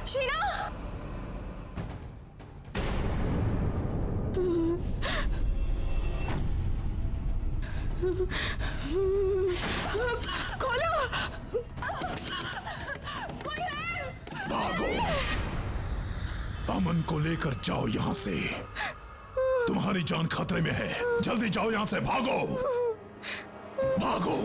शीना! खोलो! कोई है? भागो! अमन को लेकर जाओ यहाँ से। तुम्हारी जान खतरे में है। जल्दी जाओ यहाँ से, भागो! भागो!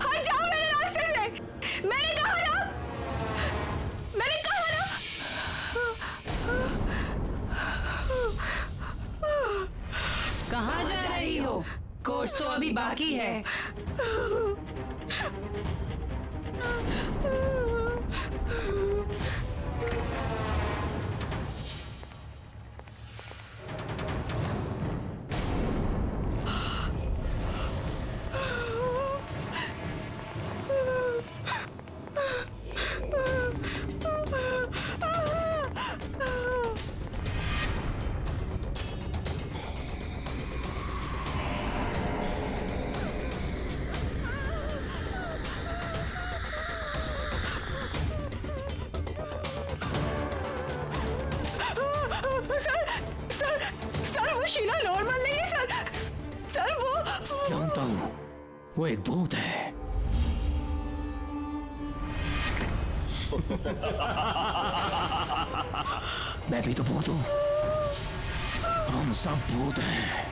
हट जाओ मेरे रास्ते से! मैंने कहा ना! मैंने कहा ना! कहाँ जा रही हो? कोर्स तो अभी बाकी है। सर वो शीना नॉर्मल नहीं है सर वो जानता हूँ, वो एक भूत है। मैं भी तो भूत हूँ। हम सब भूत हैं।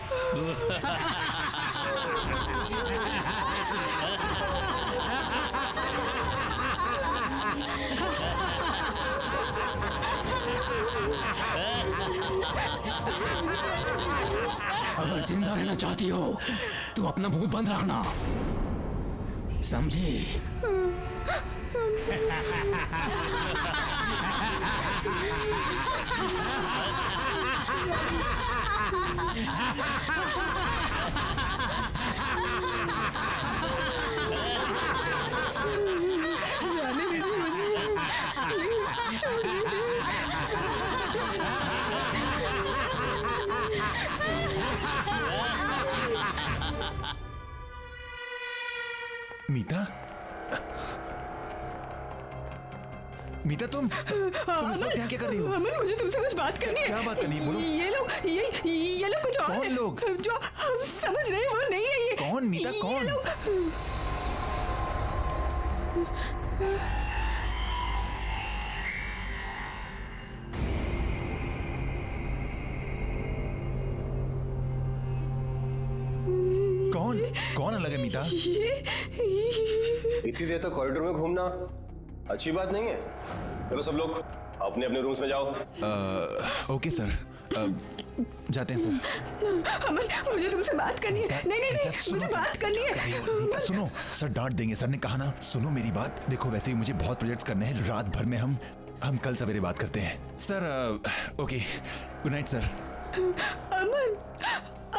अगर जिंदा रहना चाहती हो तो अपना मुंह बंद रखना, समझी? जाने दीजिए मुझे, प्लीज छोड़ दीजिए। मीता, मीता तुम इस वक्त यहाँ क्या कर रही हो? अमन मुझे तुमसे कुछ बात करनी है। क्या बात करनी है? बोलो। ये लोग कुछ और कौन है, लोग? जो हम समझ रहे हैं वो नहीं है ये। कौन मीता, ये कौन? लोग- कौन कौन अलग है मीता? इतनी देर तक कॉरिडोर में घूमना अच्छी बात नहीं है। चलो सब लोग अपने अपने रूम्स में जाओ। ओके सर, जाते हैं सर। अमन मुझे तुमसे बात करनी है। नहीं मुझे बात करनी है। मीता सुनो, सर डांट देंगे। सर ने कहा ना, सुनो मेरी बात। देखो वैसे ही मुझे बहुत प्रोजेक्ट्स करने हैं रात भर में। हम कल सवेरे बात करते हैं sir. Okay, good night sir. Aman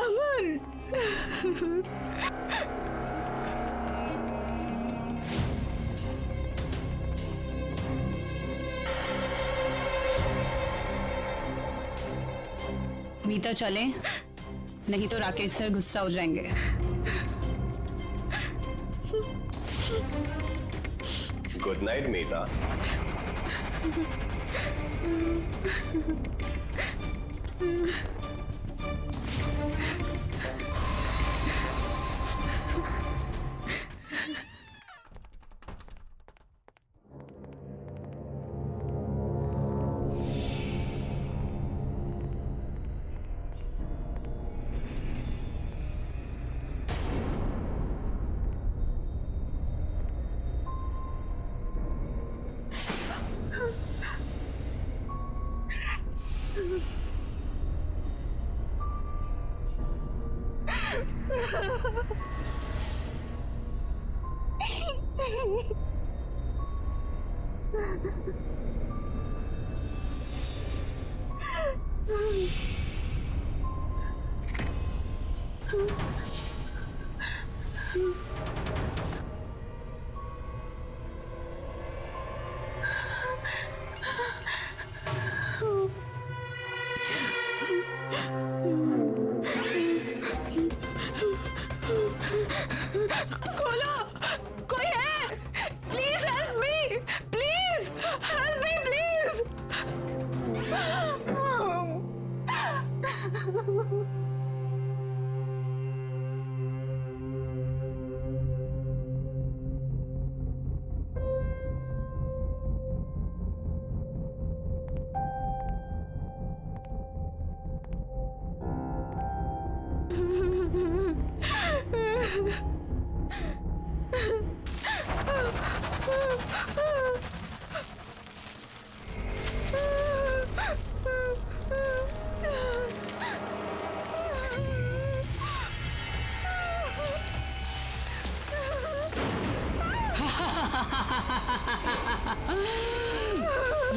Aman Meeta चले, नहीं तो राकेश सर गुस्सा हो जाएंगे। Good night Meeta.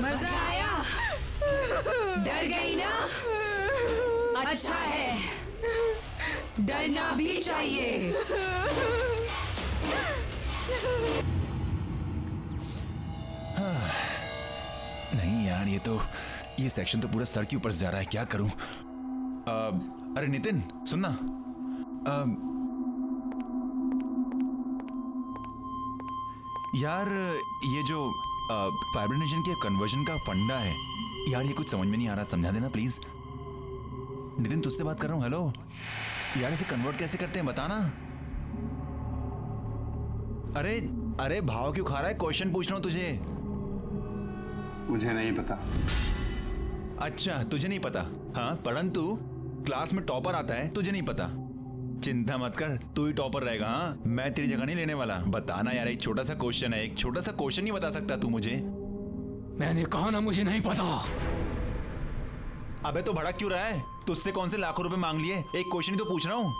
मजा आया? डर गई ना? अच्छा है, डरना भी चाहिए। नहीं यार, ये सेक्शन तो पूरा सर के ऊपर से जा रहा है, क्या करूं? अरे नितिन सुनना, यार ये जो फाइब्रिनेशन के कन्वर्जन का फंडा है यार, ये कुछ समझ में नहीं आ रहा, समझा देना प्लीज। नितिन तुझसे बात कर रहा हूँ। हेलो यार, इसे कन्वर्ट कैसे करते हैं बताना। अरे अरे भाव क्यों खा रहा है? क्वेश्चन पूछ रहा हूँ तुझे। मुझे नहीं पता। अच्छा तुझे नहीं पता? हाँ, परंतु क्लास में टॉपर आता है, तुझे नहीं पता। चिंता मत कर, तू ही टॉपर रहेगा। हाँ, मैं तेरी जगह नहीं लेने वाला। बताना यार, एक छोटा सा क्वेश्चन है, एक छोटा सा क्वेश्चन नहीं बता सकता तू मुझे? मैंने कहा ना मुझे नहीं पता। अबे तो भड़क क्यों रहा है? तुझसे कौन से लाखों रुपए मांग लिए? एक क्वेश्चन ही तो पूछ रहा हूँ।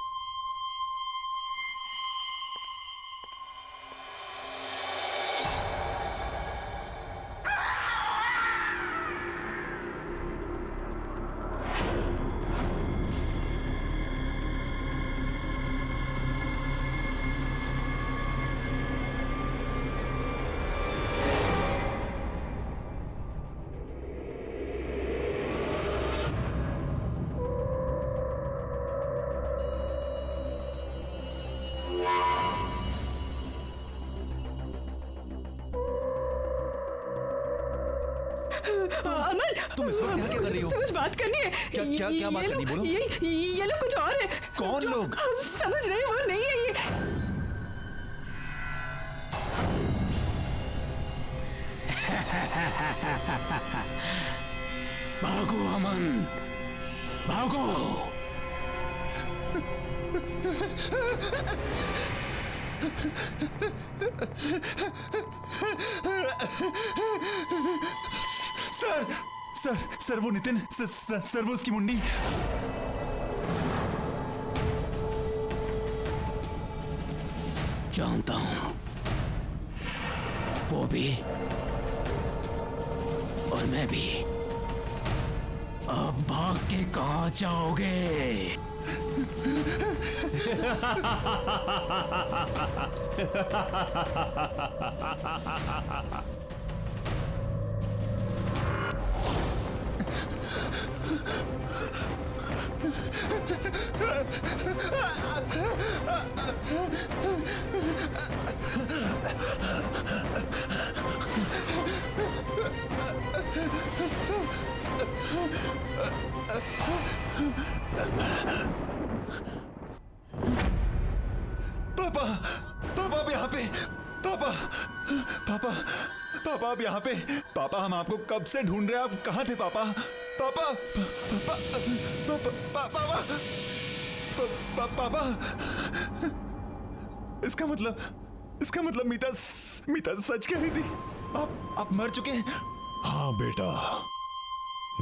अमन, तुम इस वक्त यहाँ क्या कर रही हो? कुछ बात करनी है। क्या बात करनी, बोलो। ये लोग कुछ और है। कौन जो लोग? हम समझ रहे हैं वो नहीं है ये। भागो अमन, भागो। सर सर सर वो नितिन, सर वो उसकी मुंडी। जानता हूं, वो भी और मैं भी। अब भाग के कहां जाओगे? पापा, पापा आप यहाँ पे। पापा, पापा, पापा आप यहाँ पे। पापा हम आपको कब से ढूंढ रहे हैं, आप कहाँ थे पापा? पापा, पापा, पापा, पापा, पापा। इसका मतलब मीता सच कह रही थी। आप मर चुके हैं। हाँ बेटा,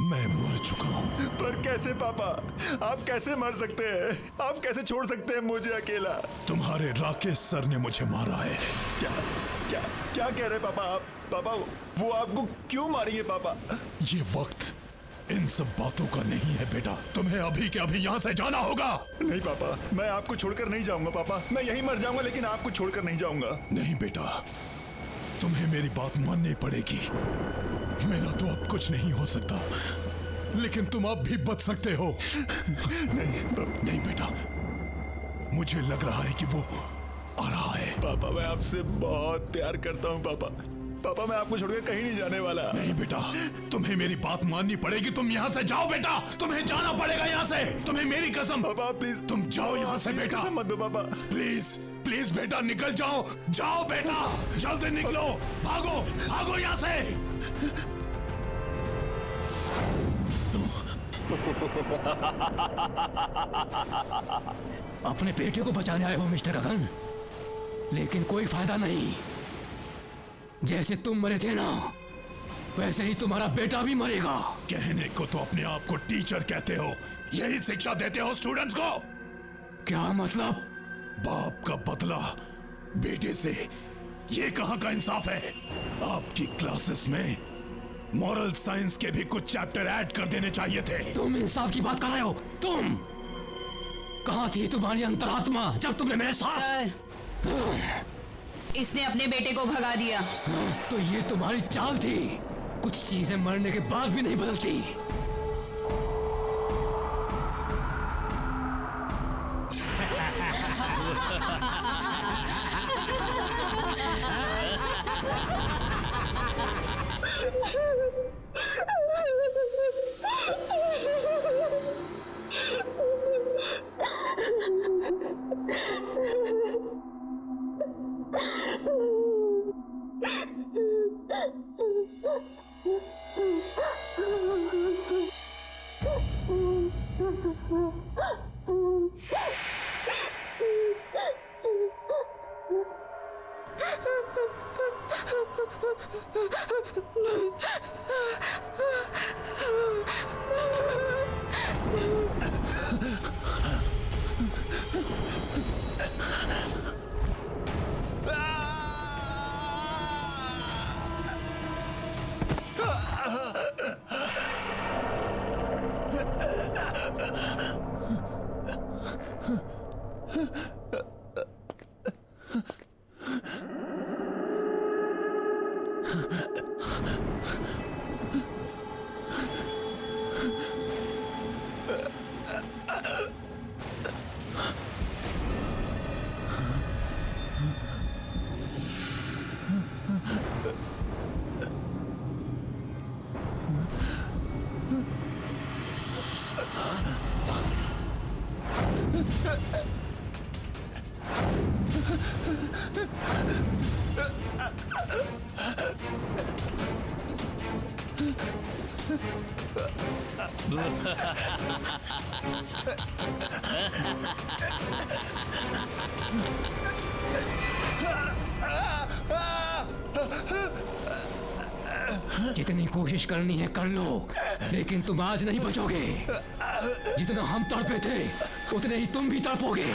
मैं मर चुका हूँ। पर कैसे पापा? आप कैसे मर सकते हैं? आप कैसे छोड़ सकते हैं मुझे अकेला? तुम्हारे राकेश सर ने मुझे मारा है। क्या क्या क्या कह रहे पापा आप? पापा वो आपको क्यों मारेंगे पापा? ये वक्त इन सब बातों का नहीं है बेटा, तुम्हें अभी के अभी यहाँ से जाना होगा। नहीं पापा, मैं आपको छोड़कर नहीं जाऊंगा पापा। मैं यहीं मर जाऊंगा लेकिन आपको छोड़कर नहीं जाऊंगा। नहीं बेटा, तुम्हें मेरी बात माननी पड़ेगी। मेरा तो अब कुछ नहीं हो सकता, लेकिन तुम अब भी बच सकते हो। नहीं बेटा, मुझे लग रहा है कि वो आ रहा है। पापा मैं आपसे बहुत प्यार करता हूँ पापा। पापा मैं आपको छोड़कर कहीं नहीं जाने वाला। नहीं बेटा, तुम्हें मेरी बात माननी पड़ेगी। तुम यहाँ से जाओ बेटा, तुम्हें जाना पड़ेगा यहाँ से। तुम्हें मेरी कसम। पापा प्लीज तुम जाओ यहाँ से बेटा। मत दो पापा। प्लीज प्लीज बेटा निकल जाओ। जाओ बेटा, जल्दी निकलो। भागो भागो यहाँ से। अपने बेटे को बचाने आए हो मिस्टर गगन, लेकिन कोई फायदा नहीं। जैसे तुम मरे थे ना, वैसे ही तुम्हारा बेटा भी मरेगा। कहने को तो अपने आप को टीचर कहते हो, यही शिक्षा देते हो स्टूडेंट्स को? क्या मतलब? बाप का बदला बेटे से, ये कहां का इंसाफ है? आपकी क्लासेस में मॉरल साइंस के भी कुछ चैप्टर ऐड कर देने चाहिए थे। तुम इंसाफ की बात कर रहे हो? तुम कहां थी तुम्हारी अंतरात्मा जब तुमने मेरे साथ? सर, इसने अपने बेटे को भगा दिया। तो ये तुम्हारी चाल थी। कुछ चीजें मरने के बाद भी नहीं बदलती। जितनी कोशिश करनी है कर लो, लेकिन तुम आज नहीं बचोगे। जितना हम तड़पे थे, उतने ही तुम भी तड़पोगे।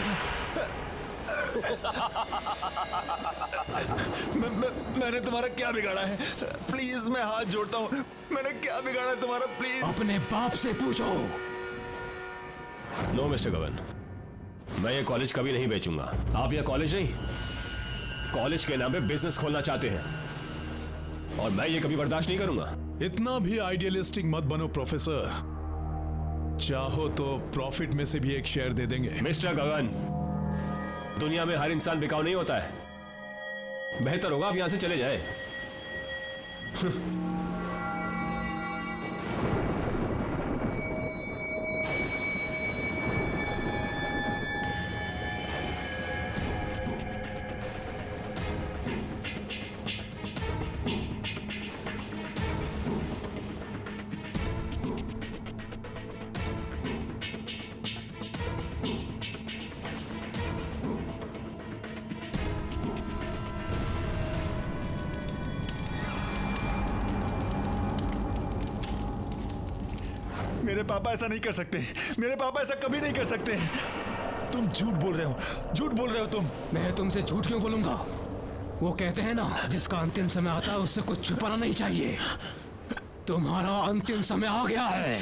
मैंने तुम्हारा क्या बिगाड़ा है? प्लीज मैं हाथ जोड़ता हूँ, मैंने क्या बिगाड़ा है तुम्हारा? प्लीज अपने बाप से पूछो। नो मिस्टर गगन, मैं ये कॉलेज कभी नहीं बेचूंगा। आप ये कॉलेज नहीं, कॉलेज के नाम पे बिजनेस खोलना चाहते हैं, और मैं ये कभी बर्दाश्त नहीं करूंगा। इतना भी आइडियलिस्टिक मत बनो प्रोफेसर। चाहो तो प्रॉफिट में से भी एक शेयर दे देंगे। मिस्टर गगन, दुनिया में हर इंसान बिकाऊ नहीं होता है। बेहतर होगा आप यहां से चले जाए। मेरे पापा ऐसा नहीं कर सकते, मेरे पापा ऐसा कभी नहीं कर सकते। तुम झूठ बोल रहे हो, झूठ बोल रहे हो तुम। मैं तुमसे झूठ क्यों बोलूंगा? वो कहते हैं ना, जिसका अंतिम समय आता है उससे कुछ छुपाना नहीं चाहिए। तुम्हारा अंतिम समय आ गया है।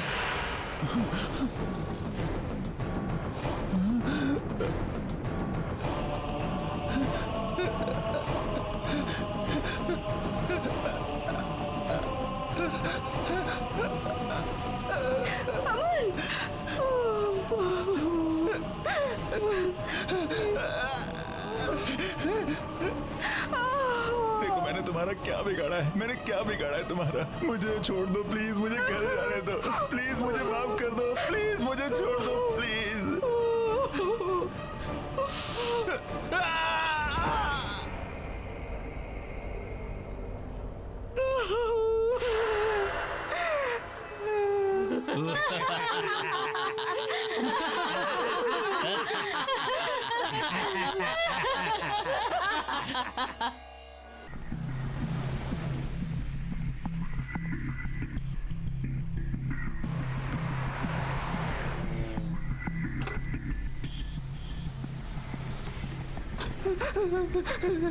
देखो मैंने तुम्हारा क्या बिगाड़ा है, मैंने क्या बिगाड़ा है तुम्हारा? मुझे छोड़ दो प्लीज, मुझे घर जाने दो प्लीज, मुझे माफ कर दो प्लीज, मुझे छोड़ दो please.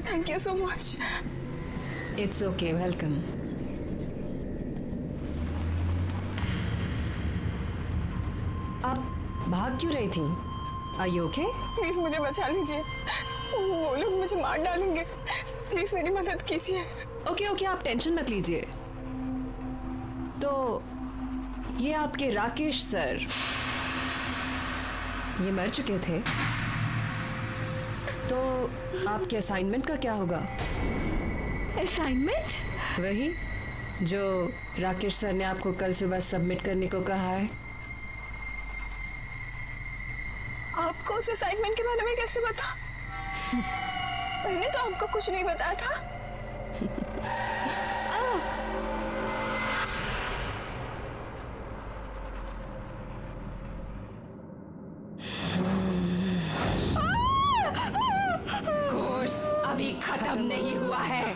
Thank you so much. It's okay, welcome. आप भाग क्यों रही थी? Are you okay? प्लीज मुझे बचा लीजिए, वो लोग मुझे मार डालेंगे। प्लीज मेरी मदद कीजिए। ओके ओके, आप टेंशन मत लीजिए। तो ये आपके राकेश सर, ये मर चुके थे, तो आपके असाइनमेंट का क्या होगा? असाइनमेंट? वही जो राकेश सर ने आपको कल सुबह सबमिट करने को कहा है। आपको उस असाइनमेंट के बारे में कैसे पता? मैंने तो आपको कुछ नहीं बताया था। कोर्स अभी खत्म नहीं हुआ है।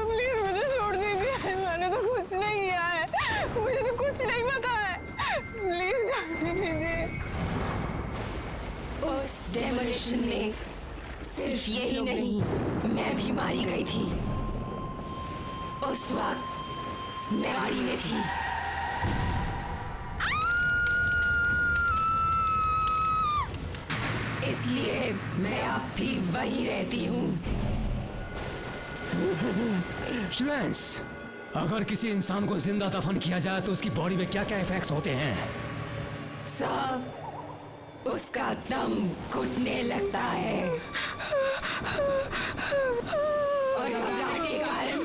प्लीज मुझे छोड़ दीजिए, मैंने तो कुछ नहीं किया है, मुझे तो कुछ नहीं पता है। प्लीज जाने दीजिए। उस डेमोलिशन में सिर्फ यही नहीं, मैं भी मारी गई थी। उस वक्त मैं गाड़ी में थी। इसलिए मैं अब भी वहीं रहती हूँ। स्टूडेंट्स, अगर किसी इंसान को जिंदा दफन किया जाए तो उसकी बॉडी में क्या क्या इफेक्ट्स होते हैं? सब उसका दम घुटने लगता है और घबराहट के कारण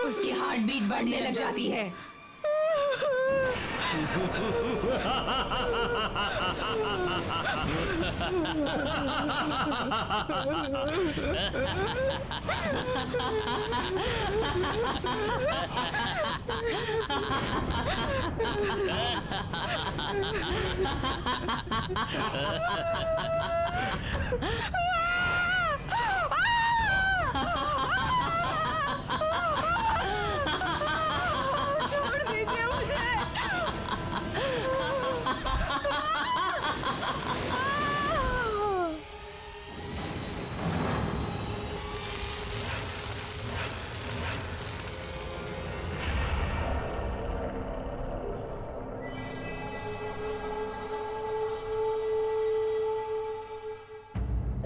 उसकी हार्ट बीट बढ़ने लग जाती है। छोड़ दीजिए मुझे।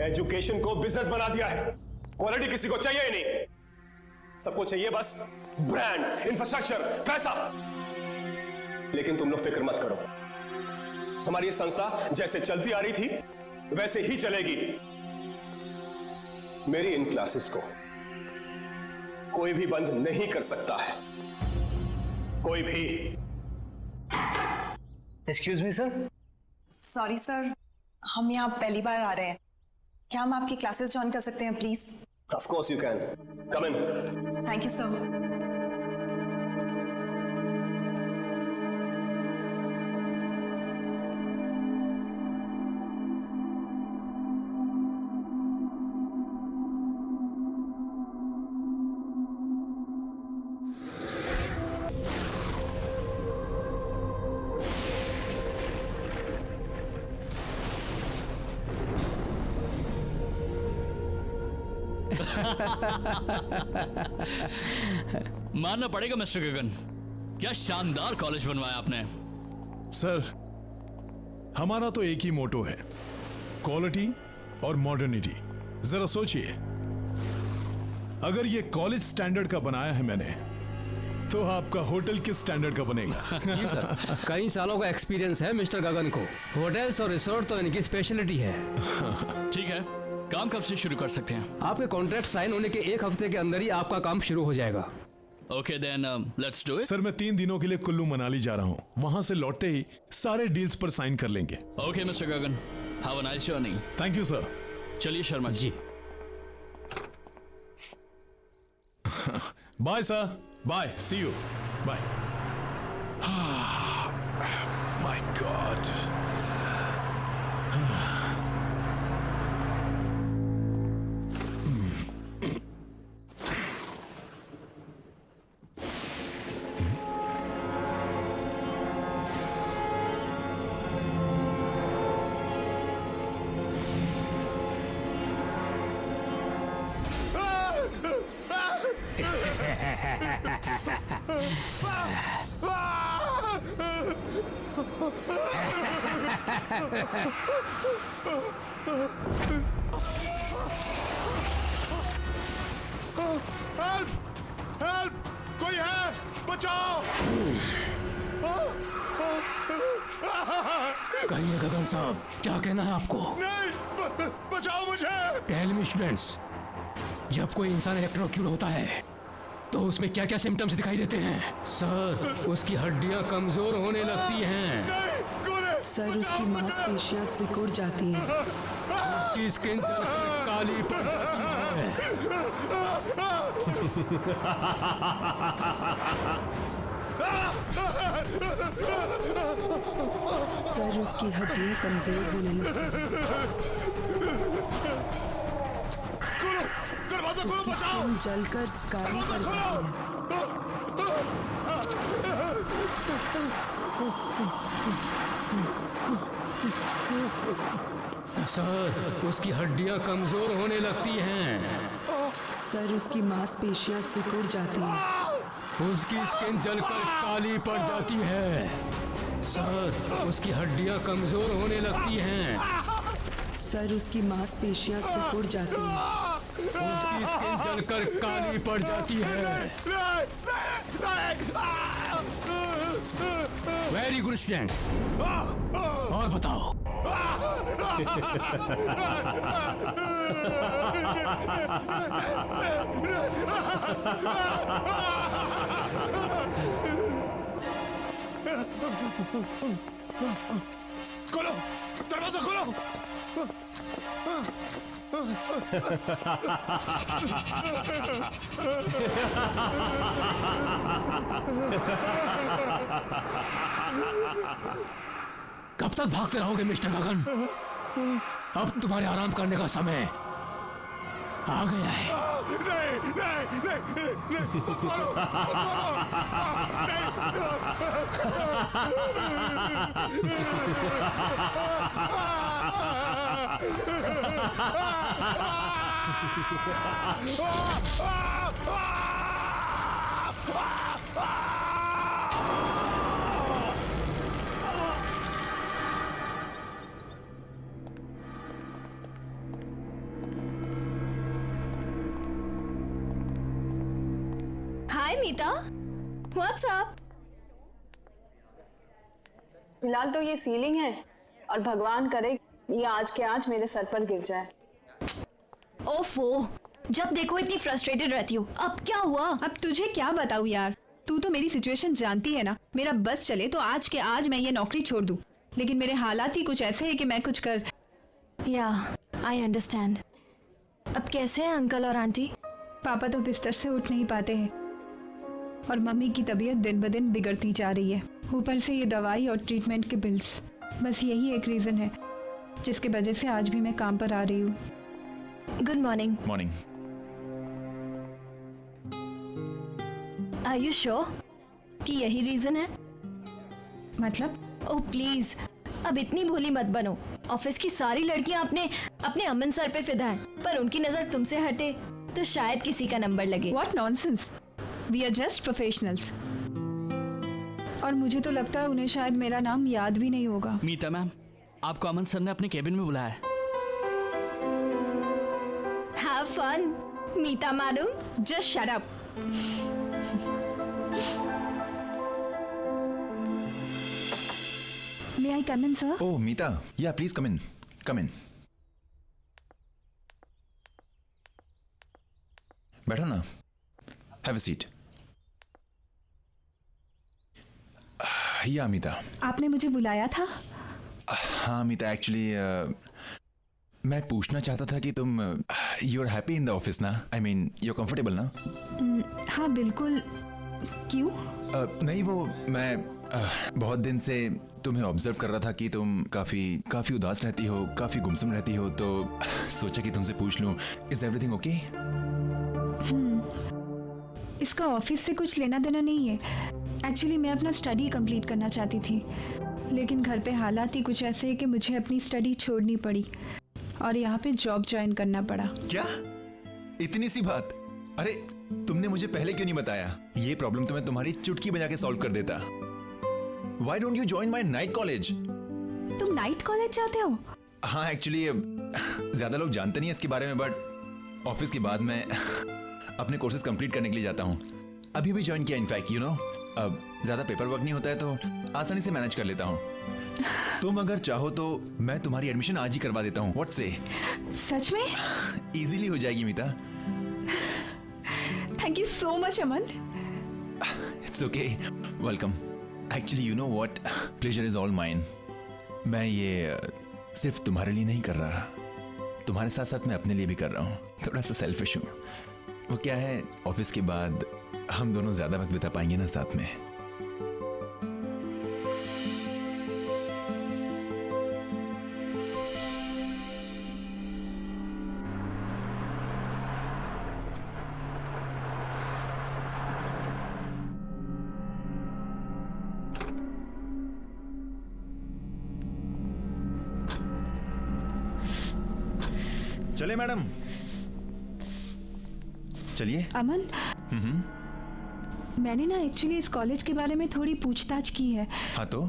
एजुकेशन को बिजनेस बना दिया है। क्वालिटी किसी को चाहिए ही नहीं, सबको चाहिए बस ब्रांड, इंफ्रास्ट्रक्चर, पैसा। लेकिन तुम लोग फिक्र मत करो, हमारी ये संस्था जैसे चलती आ रही थी वैसे ही चलेगी। मेरी इन क्लासेस को कोई भी बंद नहीं कर सकता है, कोई भी। Excuse me sir. Sorry sir, हम यहाँ पहली बार आ रहे हैं, क्या हम आपकी क्लासेस ज्वाइन कर सकते हैं please? Of course you can, come in. Thank you sir. मानना पड़ेगा मिस्टर गगन, क्या शानदार कॉलेज बनवाया आपने। सर, हमारा तो एक ही मोटो है, क्वालिटी और मॉडर्निटी। जरा सोचिए, अगर ये कॉलेज स्टैंडर्ड का बनाया है मैंने, तो आपका होटल किस स्टैंडर्ड का बनेगा? जी सर, कई सालों का एक्सपीरियंस है मिस्टर गगन को। होटल्स और रिसोर्ट तो इनकी स्पेशलिटी है। ठीक है, काम कब से शुरू कर सकते हैं? आपके कॉन्ट्रैक्ट साइन होने के एक हफ्ते के अंदर ही आपका काम शुरू हो जाएगा। Okay then let's do it. Sir, मैं 3 दिनों के लिए कुल्लू मनाली जा रहा हूँ, वहां से लौटते ही सारे डील्स पर साइन कर लेंगे। Okay mister Gagan, have a nice journey. Thank you sir. चलिए Sharma ji. Bye sir, bye, see you, bye. My God. Help! Help! कोई है? बचाओ! कहिए गगन साहब, क्या कहना है आपको? नहीं, बचाओ मुझे! टेल मी स्टूडेंट्स, जब कोई इंसान इलेक्ट्रोक्यूट होता है तो उसमें क्या क्या सिम्टम्स दिखाई देते हैं? सर, उसकी हड्डियां कमजोर होने लगती हैं। सर, उसकी मांसपेशियां सिकुड़ जाती हैं। उसकी स्किन जलकर काली पड़ जाती है। सर, उसकी हड्डियां कमजोर होने लगती हैं। उसकी स्किन जलकर काली पड़ जाती है। सर, उसकी हड्डियां कमजोर होने लगती हैं। सर, उसकी मांसपेशियां सिकुड़ जाती हैं। उसकी स्किन जलकर काली पड़ जाती है। सर, उसकी हड्डियां कमजोर होने लगती हैं। सर, उसकी मांसपेशियां सिकुड़ जाती हैं। उसकी स्किन जलकर काली पड़ जाती है। वेरी गुड स्टूडेंट्स, और बताओ। खोलो, दरवाजा खोलो। कब तक भागते रहोगे मिस्टर गगन? अब तुम्हारे आराम करने का समय आ गया है। नहीं, नहीं, नहीं, नहीं, मारो, हाय मीता, व्हाट्स अप? फिलहाल तो ये सीलिंग है और भगवान करे ये आज के आज मेरे सर पर गिर जाए। ओफो, जब देखो इतनी फ्रस्ट्रेटेड रहती हो। अब क्या हुआ? अब तुझे क्या बताऊं यार, तू तो मेरी सिचुएशन जानती है ना। मेरा बस चले तो आज के आज मैं ये नौकरी छोड़ दूं, लेकिन मेरे हालात ही कुछ ऐसे हैं कि मैं कुछ कर। या, आई अंडरस्टैंड। अब कैसे हैं अंकल और आंटी? पापा तो बिस्तर से उठ नहीं पाते हैं और मम्मी की तबीयत दिन ब दिन बिगड़ती जा रही है। ऊपर से ये दवाई और ट्रीटमेंट के बिल्स, बस यही एक रीज़न है जिसकी वजह से आज भी मैं काम पर आ रही हूँ। Good morning. Morning. Are you sure कि यही रीजन है? मतलब? ओह प्लीज, अब इतनी भोली मत बनो। ऑफिस की सारी लड़कियां अपने अमन सर पे फिदा हैं, पर उनकी नजर तुमसे हटे तो शायद किसी का नंबर लगे। What nonsense! We are just professionals. और मुझे तो लगता है उन्हें शायद मेरा नाम याद भी नहीं होगा। मीता मैम, आपको अमन सर ने अपने केबिन में बुलाया है। Have fun, Meeta madam. Just shut up. May I come in, sir? Oh, Meeta. Yeah, please come in. Come in. बैठो ना. Have a seat. Yeah, Meeta. आपने मुझे बुलाया था? हाँ मीता, एक्चुअली मैं पूछना चाहता था कि तुम you are happy in the office ना? I mean you are comfortable ना? हाँ बिल्कुल। क्यों? नहीं, वो मैं बहुत दिन से तुम्हें ऑब्जर्व कर रहा था कि तुम काफ़ी उदास रहती हो, काफ़ी गुमसुम रहती हो, तो सोचा कि तुमसे पूछ लूँ, इज एवरीथिंग ओके? इसका ऑफिस से कुछ लेना देना नहीं है। एक्चुअली मैं अपना स्टडी कंप्लीट करना चाहती थी, लेकिन घर पे हालात ही कुछ ऐसे हैं कि मुझे अपनी स्टडी छोड़नी पड़ी और यहाँ पे जॉब ज्वाइन करना पड़ा। क्या? इतनी सी बात? अरे तुमने मुझे पहले क्यों नहीं बताया? ये प्रॉब्लम तो मैं तुम्हारी चुटकी बजा के सॉल्व कर देता। Why don't you join my night college? तुम नाइट कॉलेज जाते हो? हाँ, एक्चुअली ज्यादा लोग जानते नहीं है इसके बारे में, बट ऑफिस के बाद मैं अपने कोर्सेज कंप्लीट करने के लिए जाता हूँ। अभी भी ज्वाइन किया, इनफैक्ट यू नो। अब ज्यादा पेपर वर्क नहीं होता है तो आसानी से मैनेज कर लेता हूँ। तुम अगर चाहो तो मैं तुम्हारी एडमिशन आज ही करवा देता हूँ। व्हाट से? सच में? इजीली हो जाएगी Meeta. Thank you so much Aman. It's okay, welcome. Actually you know what, pleasure is all mine. मैं ये सिर्फ तुम्हारे लिए नहीं कर रहा, तुम्हारे साथ साथ मैं अपने लिए भी कर रहा हूँ। थोड़ा सा सेल्फिश हूँ। वो क्या है, ऑफिस के बाद हम दोनों ज्यादा वक्त बिता पाएंगे ना साथ में। चले मैडम, चलिए। अमन, मैंने ना एक्चुअली इस कॉलेज के बारे में थोड़ी पूछताछ की है। हाँ तो?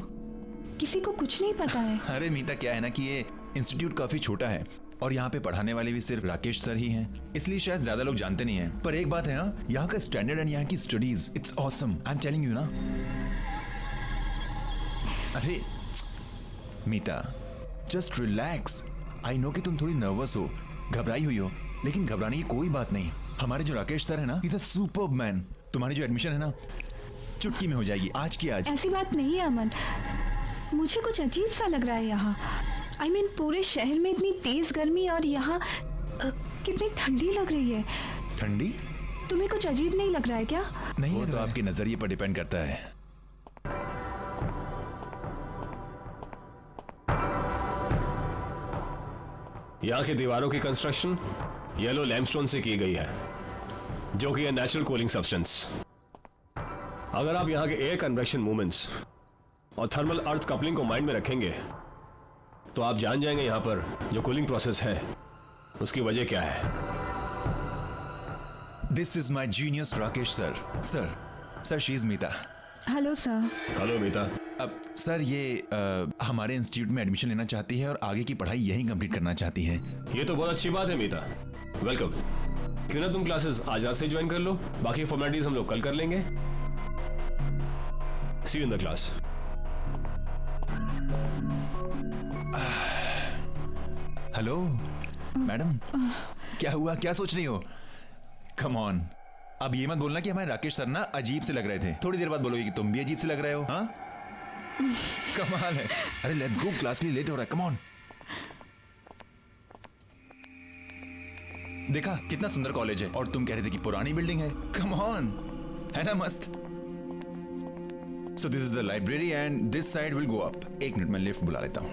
किसी को कुछ नहीं पता है। अरे मीता, क्या है ना कि ये इंस्टीट्यूट काफी छोटा है और यहाँ पे पढ़ाने वाले भी सिर्फ राकेश सर ही हैं, इसलिए शायद ज्यादा लोग जानते नहीं हैं। पर एक बात है, हाँ, यहाँ का स्टैंडर्ड एंड यहाँ की studies, it's awesome. I am telling you ना। अरे मीता, जस्ट रिलैक्स। आई नो कि तुम थोड़ी नर्वस हो, घबराई हुई हो, लेकिन घबराने की कोई बात नहीं। हमारे जो राकेश सर है ना, इज अ सुपर्ब मैन। तुम्हारी जो एडमिशन है ना, चुटकी में हो जाएगी, आज की आज। ऐसी बात नहीं है अमन, मुझे कुछ अजीब सा लग रहा है यहाँ। आई मीन पूरे शहर में इतनी तेज गर्मी और यहाँ कितनी ठंडी लग रही है। ठंडी? तुम्हें कुछ अजीब नहीं लग रहा है क्या? नहीं, वो तो आपके नजरिए पर डिपेंड करता है। यहाँ की दीवारों की कंस्ट्रक्शन येलो लैमस्टोन से की गई है, जो कि है नेचुरल कूलिंग सब्सटेंस। अगर आप यहाँ के एयर कन्वेक्शन मूवमेंट्स और थर्मल अर्थ कपलिंग को माइंड में रखेंगे तो आप जान जाएंगे यहाँ पर जो कूलिंग प्रोसेस है उसकी वजह क्या है। This is my genius Rakesh sir. Sir she is Meeta. Hello sir. Hello Meeta. अब सर ये हमारे इंस्टीट्यूट में एडमिशन लेना चाहती है और आगे की पढ़ाई यहीं कंप्लीट करना चाहती है। ये तो बहुत अच्छी बात है मीता, वेलकम। क्यों ना तुम क्लासेस आज रात से ज्वाइन कर लो, बाकी फॉर्मेलिटीज हम लोग कल कर लेंगे। See you in the class. Hello madam, क्या हुआ, क्या सोच रही हो? कम ऑन, अब ये मत बोलना कि हमारे राकेश सर ना अजीब से लग रहे थे। थोड़ी देर बाद बोलोगे कि तुम भी अजीब से लग रहे हो। हाँ, कमाल है। अरे लेट्स गो, क्लास के लिए लेट हो रहा है। Come on. देखा कितना सुंदर कॉलेज है और तुम कह रहे थे कि पुरानी बिल्डिंग है। कम ऑन, है ना मस्त। So this is the library and this side will go up. एक मिनट में लिफ्ट बुला लेता हूं।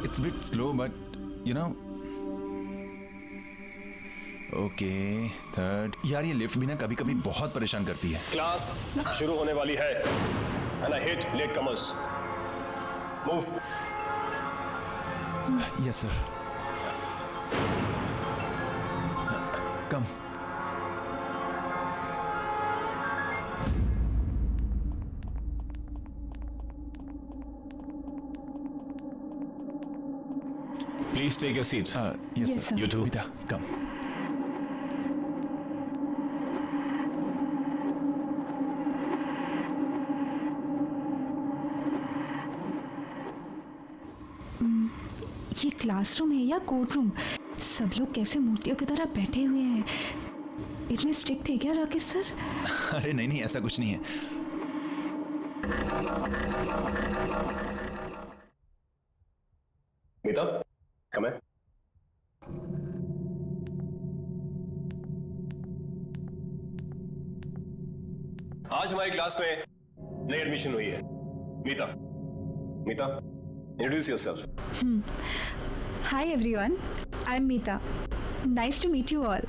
It's bit slow but you know. Okay, third. यार ये लिफ्ट भी ना कभी कभी बहुत परेशान करती है। क्लास शुरू होने वाली है and I hate latecomers. Move. Yes sir. Come. Please take your seats. Yes, sir. You too. Beta, come. ये क्लासरूम है या कोर्ट रूम? सब लोग कैसे मूर्तियों की तरह बैठे हुए हैं। इतने स्ट्रिक्ट है क्या राकेश सर? अरे नहीं नहीं, ऐसा कुछ नहीं है। मीता, come in. आज हमारी क्लास में नई एडमिशन हुई है Meeta. Meeta, introduce yourself. Hi everyone, I'm Meeta. Nice to meet you all.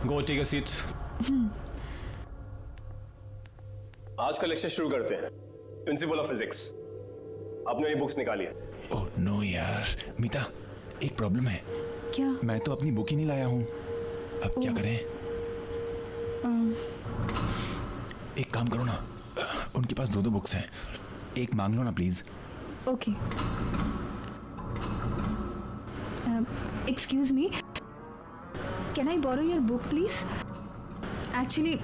Go take a seat. आज का लेक्चर शुरू करते हैं। प्रिंसिपल ऑफ फिजिक्स, आपने मेरी बुक्स निकाली है। ओह नो यार, मीता एक प्रॉब्लम है। क्या? मैं तो अपनी बुक ही नहीं लाया हूँ। अब क्या करें? एक काम करो ना, उनके पास 2 बुक्स हैं, एक मांग लो ना please. Okay. Excuse me. Can I borrow your book please? Actually,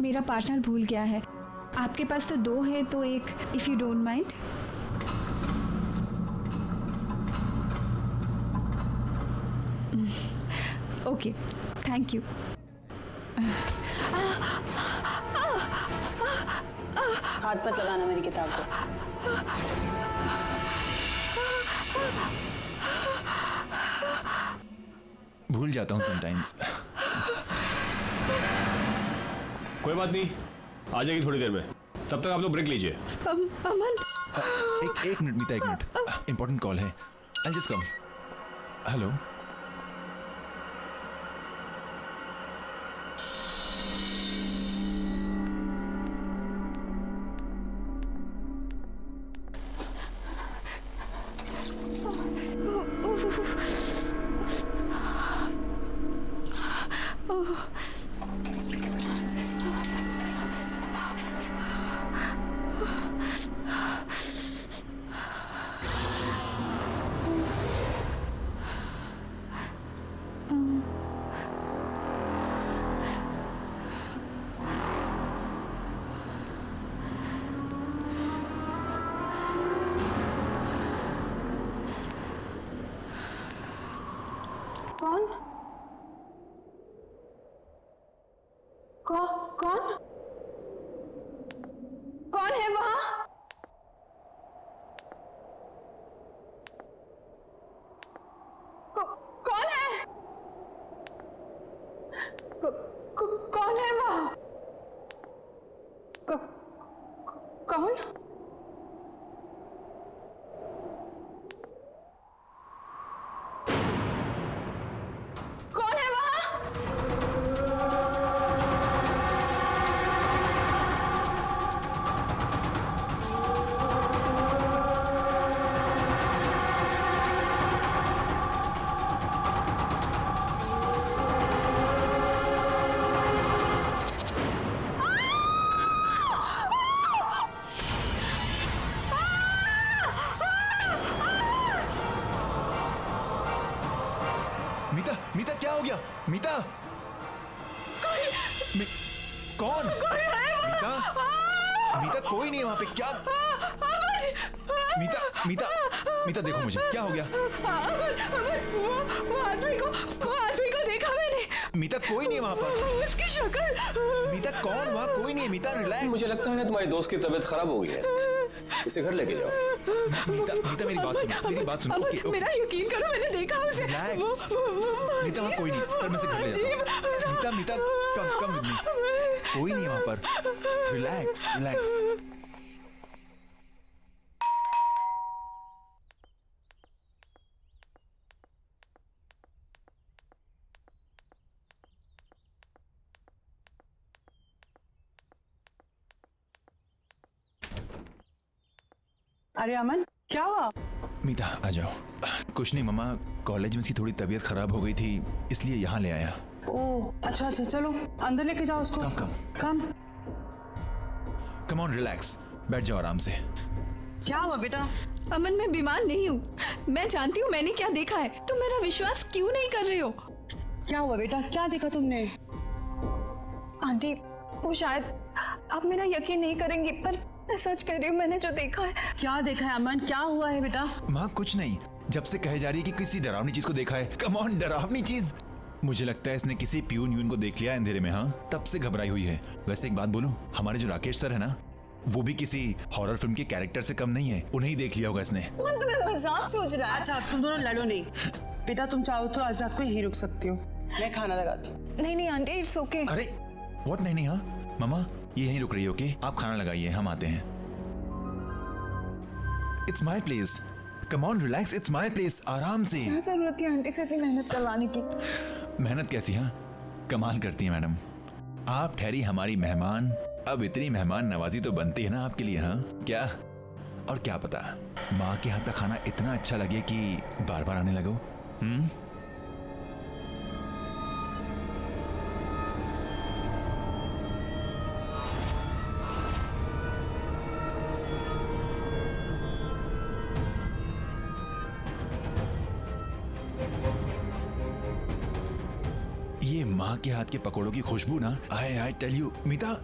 मेरा पार्टनर भूल गया है। आपके पास तो 2 है तो एक, if you don't mind. Okay, thank you. हाथ मत लगाना मेरी किताब को। भूल जाता हूँ समटाइम्स। कोई बात नहीं, आ जाएगी थोड़ी देर में। तब तक आप लोग ब्रेक लीजिए। अमन, एक मिनट मीता, एक मिनट, इंपॉर्टेंट कॉल है। I'll just come. हेलो। कौन? कौन? कौन है वहां? कौन है? कौन है वहां? कौन? कौन है वहां? मीता, मीता क्या हो गया? मीता, कौन? मीता, मीता कोई नहीं है वहां पे। क्या? मीता, मीता, मीता देखो मुझे, क्या हो गया? वो आदमी को देखा मैंने। मीता कोई नहीं है वहां पर। उसकी शक्ल। मीता कौन? वहां कोई नहीं है। मीता रिलैक्स। मुझे लगता है तुम्हारी दोस्त की तबीयत खराब हो गई है, इसे घर लेके जाओ। मीता, मीता मेरी बात सुनो, मेरी बात सुनो। Okay, okay. मेरा यकीन करो, मैंने देखा उसे। रिलैक्स। मीता वहां कोई नहीं, पर मैं से घर ले जाता हूं। मीता, मीता कम विद मी। कोई नहीं है वहां पर। Relax, relax. अरे अमन, क्या हुआ? मीता आ जाओ। कुछ नहीं मम्मा, कॉलेज में इसकी थोड़ी तबीयत खराब हो गई थी, इसलिए यहाँ ले आया। ओह अच्छा, चलो अंदर लेके जाओ उसको। कम कम ऑन, रिलैक्स, बैठ जाओ आराम से। क्या हुआ बेटा? अमन, मैं बीमार नहीं हूँ। मैं जानती हूँ मैंने क्या देखा है। तुम मेरा विश्वास क्यों नहीं कर रहे हो? क्या हुआ बेटा, क्या देखा तुमने? आंटी, वो शायद आप मेरा यकीन नहीं करेंगी, पर मैं सच कह रही हूँ, मैंने जो देखा है। क्या देखा है अमन? क्या हुआ है बेटा? माँ कुछ नहीं, जब से कहे जा रही है कि किसी डरावनी चीज को देखा है। कम ऑन, डरावनी चीज? मुझे लगता है इसने किसी प्यून को देख लिया है अंधेरे में। हाँ, तब से घबराई हुई है। वैसे एक बात बोलूं, हमारे जो राकेश सर है ना, वो भी किसी हॉरर फिल्म के कैरेक्टर से कम नहीं है। उन्हें ही देख लिया होगा इसने। अमन तुम्हें मजाक सूझ रहा है? अच्छा तुम दोनों लड़ो नहीं। बेटा तुम चाहो तो आज रात को यहीं रुक सकती हो, मैं खाना लगाती हूँ। नहीं नहीं आंटी, इट्स ओके। अरे व्हाट? नहीं। हाँ मामा, ये यहीं रुक रही है। ओके, आप खाना लगाइए, हम आते हैं। It's my place, come on relax, it's my place. आराम से। क्या जरूरत है आंटी से इतनी मेहनत करवाने की? मेहनत कैसी? हाँ, कमाल करती है मैडम। आप ठहरी हमारी मेहमान। अब इतनी मेहमान नवाजी तो बनती है ना आपके लिए। हाँ क्या? और क्या पता माँ के हाथ का खाना इतना अच्छा लगे कि बार बार आने लगो। ये माँ के हाथ के पकौड़ों की खुशबू ना, आई टेल यू मीता।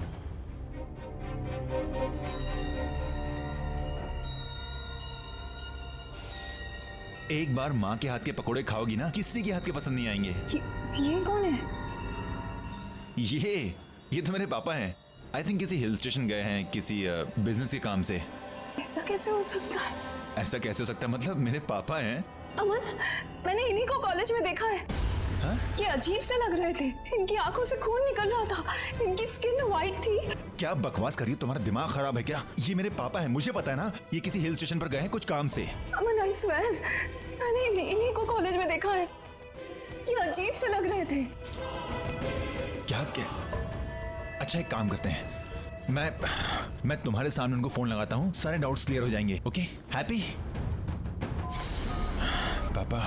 एक बार माँ के हाथ के पकौड़े खाओगी ना, किसी के हाथ के पसंद नहीं आएंगे। ये कौन है? ये तो मेरे पापा हैं। आई थिंक किसी हिल स्टेशन गए हैं किसी बिजनेस के काम से। ऐसा कैसे हो सकता है? ऐसा कैसे हो सकता है मतलब? मेरे पापा हैं। अमन, मैंने इन्हीं को कॉलेज में देखा है। हाँ? ये अजीब से लग रहे थे। इनकी आंखों से खून निकल रहा था, इनकी स्किन वाइट थी। क्या बकवास कर रही हो? तुम्हारा दिमाग खराब है क्या? ये मेरे पापा हैं, मुझे पता है ना। ये किसी हिल स्टेशन पर गए हैं कुछ काम से। अमन आई स्वेयर, मैंने इन्हीं को कॉलेज में देखा है। ये अजीब से लग रहे थे। क्या? अच्छा एक काम करते हैं, मैं तुम्हारे सामने उनको फोन लगाता हूँ, सारे डाउट्स क्लियर हो जाएंगे। ओके? हैप्पी? पापा,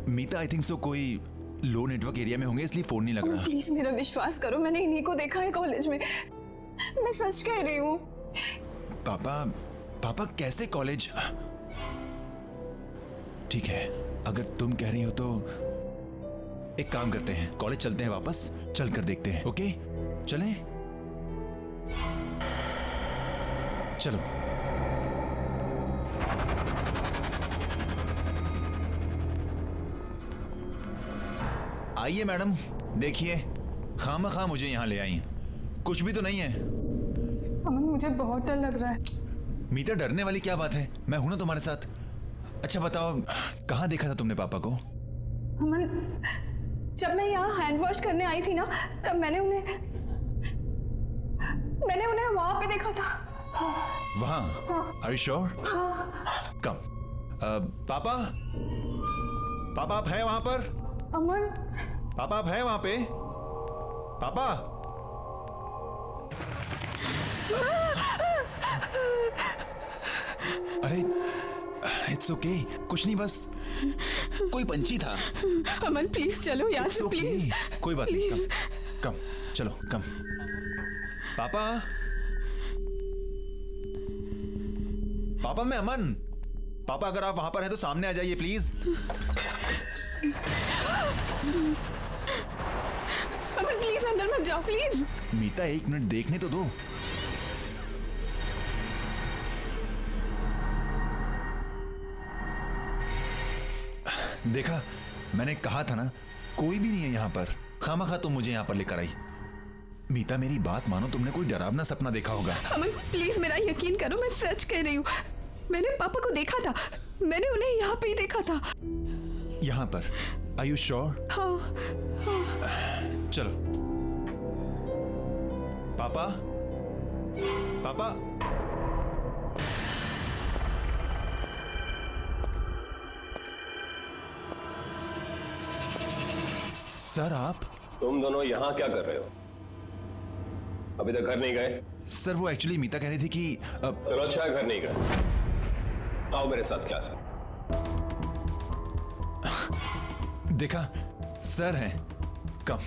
मीता आई थिंक सो कोई लो नेटवर्क एरिया में होंगे इसलिए फोन नहीं लग रहा। प्लीज मेरा विश्वास करो, मैंने इन्हीं को देखा है कॉलेज में। मैं सच कह रही हूँ। पापा कैसे कॉलेज? ठीक है, अगर तुम कह रही हो तो एक काम करते हैं, कॉलेज चलते हैं वापस, चल कर देखते हैं। ओके चलें? चलो। आइए मैडम, देखिए खामखा मुझे यहाँ ले आई, कुछ भी तो नहीं है। अमन मुझे बहुत डर लग रहा है। मीता डरने वाली क्या बात है, मैं हूं ना तुम्हारे साथ। अच्छा बताओ, कहाँ देखा था तुमने पापा को? अमन, जब मैं यहाँ हैंड वॉश करने आई थी ना, तब मैंने उन्हें वहां पे देखा था। वहाँ? Are you sure? कम। पापा आप हैं वहां पर? अमन, पापा आप हैं वहां पे? पापा? अरे इट्स ओके, कुछ नहीं, बस कोई पंछी था। अमन प्लीज चलो यहाँ से, प्लीज। कोई बात नहीं, कम चलो, कम। पापा मैं अमन। पापा अगर आप वहां पर हैं तो सामने आ जाइए प्लीज। अमन प्लीज अंदर मत जाओ, प्लीज। मीता एक मिनट देखने तो दो। देखा, मैंने कहा था ना, कोई भी नहीं है यहाँ पर। खामखा तुम मुझे यहाँ पर लेकर आई। मीता मेरी बात मानो, तुमने कोई डरावना सपना देखा होगा। अमन प्लीज मेरा यकीन करो, मैं सच कह रही हूँ। मैंने पापा को देखा था, मैंने उन्हें यहाँ पे ही देखा था। यहाँ पर? Are you sure? हाँ। चलो। पापा? सर आप? तुम दोनों यहाँ क्या कर रहे हो? अभी तक घर नहीं गए? सर वो एक्चुअली मीता कह रही थी कि चलो अच्छा है, घर नहीं गए। आओ मेरे साथ क्लास में। देखा, सर हैं, कम।